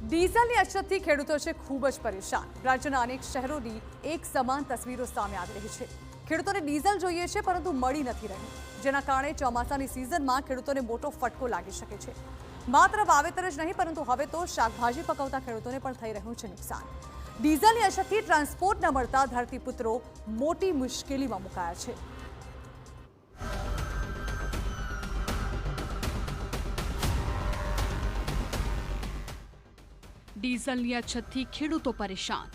ડીઝલની અછતથી ખેડૂતો છે ખૂબ જ પરેશાન। રાજ્યના અનેક શહેરોની એક સમાન તસવીરો સામે આવી રહી છે। ખેડૂતોને ડીઝલ જોઈએ છે પરંતુ મળી નથી રહ્યું, જેના કારણે ચોમાસાની સિઝનમાં ખેડૂતોને મોટો ફટકો લાગી શકે છે। માત્ર વાવેતર જ નહીં પરંતુ હવે તો શાકભાજી પકવતા ખેડૂતોને પણ થઈ રહ્યું છે નુકસાન। ડીઝલની અછતથી ટ્રાન્સપોર્ટ ન મળતા ધરતીપુત્રો મોટી મુશ્કેલીમાં મુકાયા છે। ડીઝલની અછતથી ખેડૂતો પરેશાન।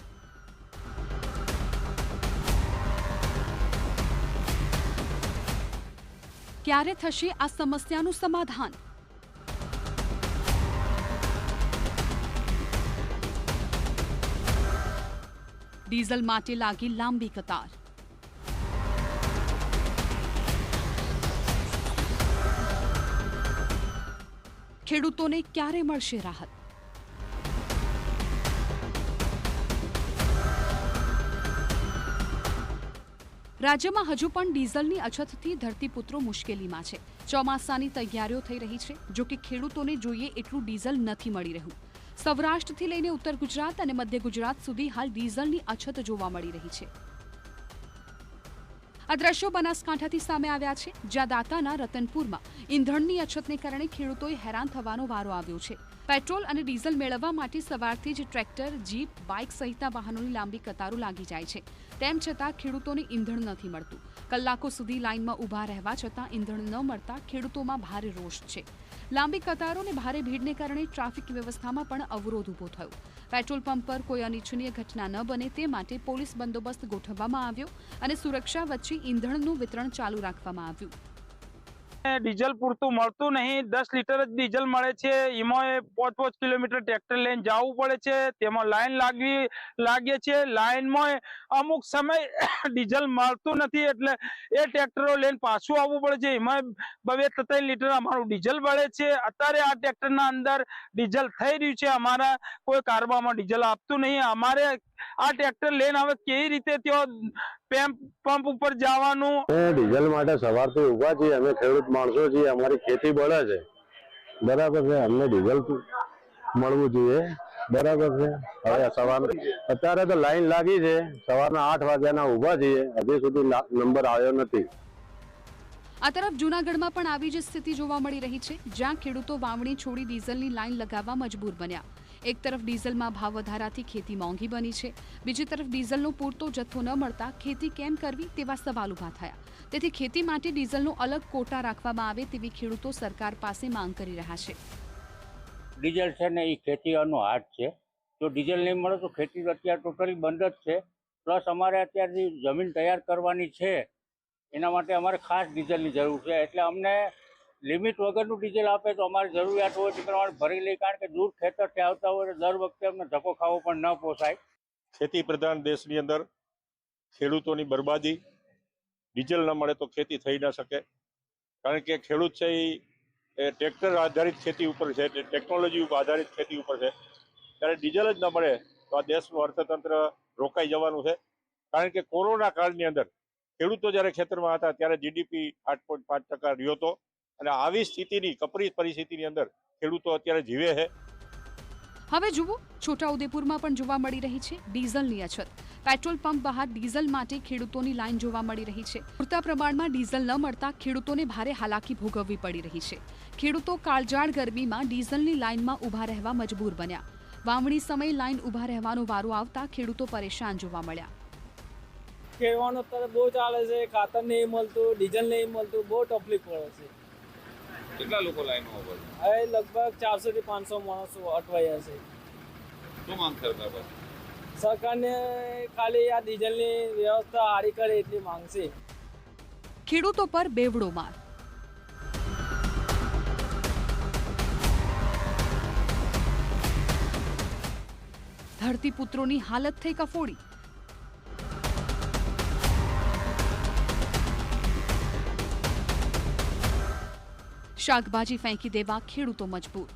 ક્યારે થશે આ સમસ્યાનું સમાધાન? ડીઝલ માટે લાગી લાંબી કતાર। ખેડૂતોને ક્યારે મળશે રાહત? રાજ્યમાં હજુ પણ ડીઝલની અછતથી ધરતીપુત્રો મુશ્કેલીમાં છે। ચોમાસાની તૈયારીઓ થઈ રહી છે, જો કે ખેડૂતોને જોઈએ એટલું ડીઝલ નથી મળી રહ્યું। સૌરાષ્ટ્રથી લઈને ઉત્તર ગુજરાત અને મધ્ય ગુજરાત સુધી હાલ ડીઝલની અછત જોવા મળી રહી છે। આ દ્રશ્યો બનાસકાંઠાથી સામે આવ્યા છે, જ્યાં દાંતાના રતનપુરમાં ઈંધણની અછતને કારણે ખેડૂતોએ હેરાન થવાનો વારો આવ્યો છે। પેટ્રોલ અને ડીઝલ મેળવવા માટે સવારથી જ ટ્રેક્ટર, જીપ, બાઇક સહિતના વાહનોની લાંબી કતારો લાગી જાય છે। તેમ છતાં ખેડૂતોને ઈંધણ નથી મળતું। કલાકો સુધી લાઇનમાં ઊભા રહેવા છતાં ઈંધણ ન મળતા ખેડૂતોમાં ભારે રોષ છે। લાંબી કતારો અને ભારે ભીડને કારણે ટ્રાફિક વ્યવસ્થામાં પણ અવરોધ ઊભો થયો। પેટ્રોલ પંપ પર કોઈ અનિચ્છનીય ઘટના ન બને તે માટે પોલીસ બંદોબસ્ત ગોઠવવામાં આવ્યો અને સુરક્ષા વચ્ચે ઈંધણનું વિતરણ ચાલુ રાખવામાં આવ્યું। ડીઝલ પૂરતું મળતું નહીં। 10 લીટર જ ડીઝલ મળે છે। એમાં 5-5 કિલોમીટર ટ્રેક્ટર લઈને જવું પડે છે। તેમાં લાઈન લાગે છે। લાઈનમાં અમુક સમય ડીઝલ મળતું નથી, એટલે એ ટ્રેક્ટરો લઈને પાછું આવવું પડે છે। એમાં 2-3 લીટર અમારું ડીઝલ બળે છે। અત્યારે આ ટ્રેક્ટરના અંદર ડીઝલ થઈ રહ્યું છે। અમારા કોઈ કારબામાં ડીઝલ આપતું નહીં। અમારે આ ટ્રેક્ટર લઈને હવે કેવી રીતે ત્યાં પંપ ઉપર જવાનું? ડીઝલ માટે સવારથી ઉભા છીએ। અમે ખેડૂત માણસો છીએ, અમારી ખેતી બળે છે, બરાબર છે। અમને ડીઝલ મળવું જોઈએ, બરાબર છે। હવે અત્યારે તો લાઈન લાગી છે, સવારના 8 વાગ્યાના ઉભા છીએ, હજી સુધી નંબર આવ્યો નથી। આ તરફ જૂનાગઢમાં પણ આવી જ સ્થિતિ જોવા મળી રહી છે, જ્યાં ખેડૂતો વાવણી છોડી ડીઝલની લાઈન લગાવવા મજબૂર બન્યા। એક તરફ ડીઝલમાં ભાવ વધારાથી ખેતી મોંઘી બની છે, બીજી તરફ ડીઝલનો પૂરતો જથ્થો ન મળતા ખેતી કેમ કરવી તેવા સવાલ ઊભા થયા। તેથી ખેતી માટે ડીઝલનો અલગ કોટા રાખવામાં આવે તેવી ખેડૂતો સરકાર પાસે માંગ કરી રહ્યા છે। ડીઝલ છે ને એ ખેતીનો હાથ છે। જો ડીઝલ નહીં મળે તો ખેતી અત્યારે ટોટલી બંધ જ છે। પ્લસ અમારે અત્યારે જમીન તૈયાર કરવાની છે, એના માટે અમારે ખાસ ડીઝલની જરૂર છે। એટલે અમને લિમિટ વગરનું ડીઝલ આપે તો અમારી જરૂરિયાત હોય તે પ્રમાણે ભરી લઈ, કારણ કે દૂર ખેતરથી આવતા હોય તો દર વખતે અમને ધક્કો ખાવો પણ ન પોસાય। ખેતી પ્રધાન દેશની અંદર ખેડૂતોની બરબાદી, ડીઝલ ન મળે તો ખેતી થઈ ન શકે, કારણ કે ખેડૂત છે એ ટ્રેક્ટર આધારિત ખેતી ઉપર છે, ટેકનોલોજી ઉપર આધારિત ખેતી ઉપર છે। ત્યારે ડીઝલ જ ન મળે તો આ દેશનું અર્થતંત્ર રોકાઈ જવાનું છે। કારણ કે કોરોના કાળની અંદર ખેડૂતો જ્યારે ખેતરમાં હતા ત્યારે જીડીપી 8.5% રહ્યો હતો, અને આવી સ્થિતિની કપરી પરિસ્થિતિની અંદર ખેડૂતો અત્યારે જીવે છે। હવે જુઓ, છોટાઉદેપુરમાં પણ જોવા મળી રહી છે ડીઝલની અછત। પેટ્રોલ પંપ બહાર ડીઝલ માટે ખેડૂતોની લાઈન જોવા મળી રહી છે। પૂરતા પ્રમાણમાં ડીઝલ ન મળતા ખેડૂતોને ભારે હાલાકી ભોગવવી પડી રહી છે। ખેડૂતો કાળઝાળ ગરમીમાં ડીઝલની લાઈનમાં ઊભા રહેવા મજબૂર બન્યા। વાવણી સમયે લાઈન ઊભા રહેવાનો વારો આવતા ખેડૂતો પરેશાન જોવા મળ્યા। ખેડવાનો અત્યારે બહુ ચાલે છે, ખાતર નહીં મળતું, ડીઝલ નહીં મળતું, બહુ તકલીફ પડે છે। કેટલા લોકો લાઈનમાં ઉભા છે? હવે લગભગ 400 થી 500 માણસો અટવાયા છે। શું માંગ સરકાર પાસે? સરકારને ખાલી આ ડીઝલની વ્યવસ્થા સારી કરે એટલી માંગ છે। ખેડૂતો પર બેવડો માર। ધરતીપુત્રોની હાલત થઈ કફોડી। શાકભાજી ફેંકી દેવા ખેડૂતો મજબૂર।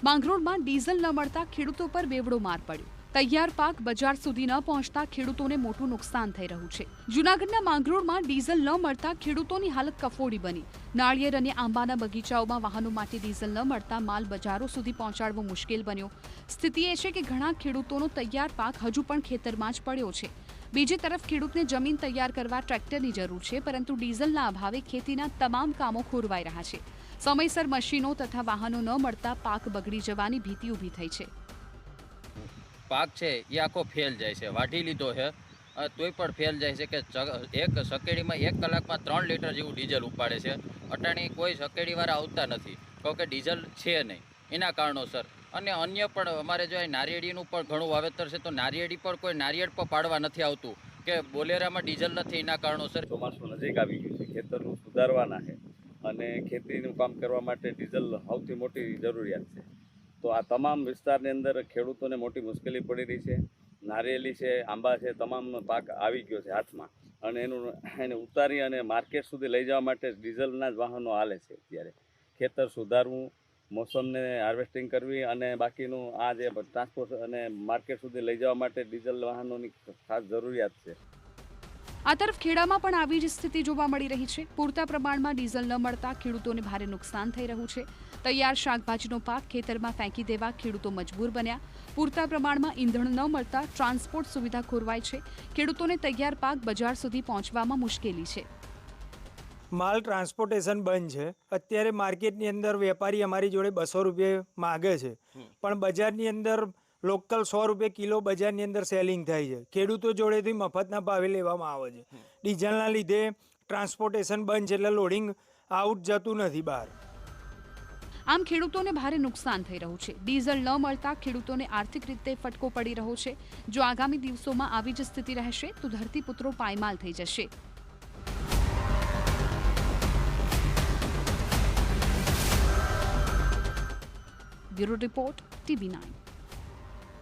માંગરોળમાં ડીઝલ ન મળતા ખેડૂતો પર બેવડો માર પડ્યો। તૈયાર પાક બજાર સુધી ન પહોંચતા ખેડૂતોને મોટું નુકસાન થઈ રહ્યું છે. જૂનાગઢના માંગરોળમાં ડીઝલ ન મળતા ખેડૂતોની હાલત કફોડી બની. નાળિયેર અને આંબાના બગીચાઓમાં વાહનો માટે ડીઝલ ન મળતા માલ બજારો સુધી પહોંચાડવો મુશ્કેલ બન્યો. સ્થિતિ એ છે કે ઘણા ખેડૂતોનો તૈયાર પાક હજુ પણ ખેતરમાં જ પડ્યો છે. બીજી તરફ ખેડૂતને જમીન તૈયાર કરવા ટ્રેક્ટરની જરૂર છે, પરંતુ ડીઝલના અભાવે ખેતીના તમામ કામો ખોરવાઈ રહ્યા છે. સમયસર મશીનો તથા વાહનો ન મળતા પાક બગડી જવાની ભીતિ ઊભી થઈ છે. પાક છે એ આખો ફેલ જાય છે. વાઢી લીધો છે તોય પણ ફેલ જાય છે કે એક સકેડીમાં 1 કલાકમાં 3 લીટર જેવું ડીઝલ ઉપાડે છે. અટાણી કોઈ સકેડીવાળા આવતા નથી, કારણ કે ડીઝલ છે નહીં એના કારણોસર. અને અન્ય પણ અમારે જો નારિયેળીનું પણ ઘણું વાવેતર છે, તો નારિયેળી પણ કોઈ નારિયેળ પણ પાડવા નથી આવતું કે બોલેરામાં ડીઝલ નથી એના કારણોસર. ચોમાસું નજીક આવી ગયું છે, ખેતરનું સુધારવાના છે અને ખેતીનું કામ કરવા માટે ડીઝલ સૌથી મોટી જરૂરિયાત છે. તો આ તમામ વિસ્તારની અંદર ખેડૂતોને મોટી મુશ્કેલી પડી રહી છે. નારિયેળી છે, આંબા છે, તમામનો પાક આવી ગયો છે હાથમાં, અને એને ઉતારી અને માર્કેટ સુધી લઈ જવા માટે ડીઝલના જ વાહનો હાલે છે. અત્યારે ખેતર સુધારવું, મોસમને હાર્વેસ્ટિંગ કરવી અને બાકીનું આ જે ટ્રાન્સપોર્ટ અને માર્કેટ સુધી લઈ જવા માટે ડીઝલ વાહનોની ખાસ જરૂરિયાત છે. આ તરફ ખેડામાં પણ આવી જ સ્થિતિ જોવા મળી રહી છે. પૂરતા પ્રમાણમાં ડીઝલ ન મળતા ખેડૂતોને ભારે નુકસાન થઈ રહ્યું છે. તૈયાર શાકભાજીનો પાક ખેતરમાં ફેંકી દેવા ખેડૂતો મજબૂર બન્યા. પૂરતા પ્રમાણમાં ઈંધણ ન મળતા ટ્રાન્સપોર્ટ સુવિધા ખોરવાય છે. ખેડૂતોને તૈયાર પાક બજાર સુધી પહોંચવામાં મુશ્કેલી છે. માલ ટ્રાન્સપોર્ટેશન બંધ છે. અત્યારે માર્કેટની અંદર વેપારી અમારી જોડે 200 રૂપિયા માગે છે, પણ બજારની અંદર લોકલ 100 રૂપિયા કિલો બજારની અંદર સેલિંગ થાય છે. ખેડૂતો જોડેથી મફતના ભાવે લેવામાં આવે છે. ડીઝલના લીધે ટ્રાન્સપોર્ટેશન બંધ છે, એટલે લોડિંગ આઉટ જતું નથી બહાર. આમ ખેડૂતોને ભારે નુકસાન થઈ રહ્યું છે. ડીઝલ ન મળતા ખેડૂતોને આર્થિક રીતે ફટકો પડી રહ્યો છે. જો આગામી દિવસોમાં આવી જ સ્થિતિ રહેશે તો ધરતીપુત્રો પાયમાલ થઈ જશે. Bureau report, TV9.